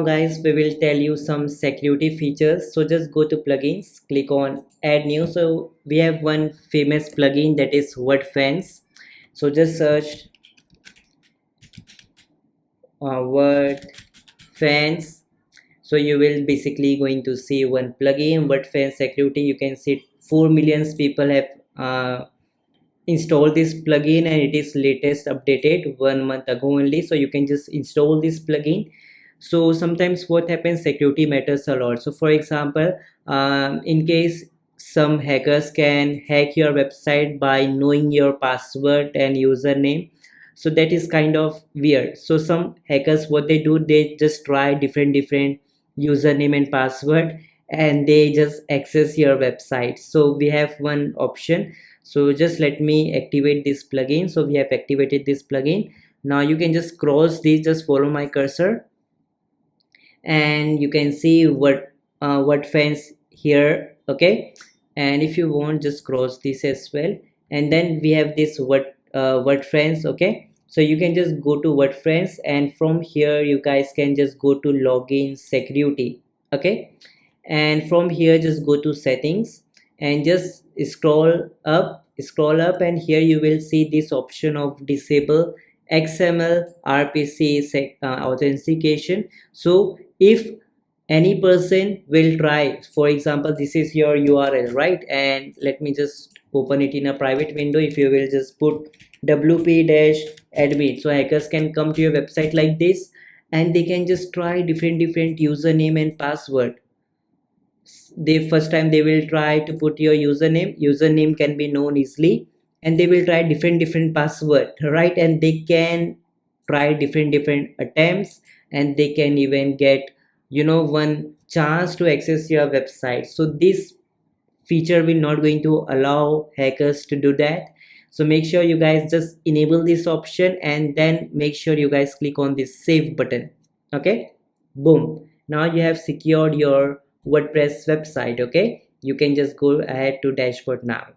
guys, we will tell you some security features. So just go to plugins, click on add new. So we have one famous plugin, that is WordFence. So just search WordFence. So you will basically going to see one plugin, WordFence security. You can see 4 million people have installed this plugin, and it is latest updated 1 month ago only. So you can just install this plugin. So sometimes what happens, security matters a lot. So for example, in case some hackers can hack your website by knowing your password and username, so that is kind of weird. So some hackers, what they do, they just try different username and password, and they just access your website. So we have one option. So just let me activate this plugin. So we have activated this plugin. Now you can just cross this, just follow my cursor, and you can see what fence here. Okay, and if you want, just cross this as well, and then we have this what friends. Okay, so you can just go to what friends, and from here you guys can just go to login security. Okay, and from here just go to settings and just scroll up, and here you will see this option of disable XML-RPC authentication. So if any person will try, for example, this is your URL, right? And let me just open it in a private window. If you will just put wp-admin, so hackers can come to your website like this, and they can just try different username and password. The first time they will try to put your username can be known easily, and they will try different password, right? And they can try different attempts, and they can even get, one chance to access your website. So this feature will not going to allow hackers to do that. So make sure you guys just enable this option, and then make sure you guys click on this save button. Okay, boom, now you have secured your WordPress website. Okay, you can just go ahead to dashboard now.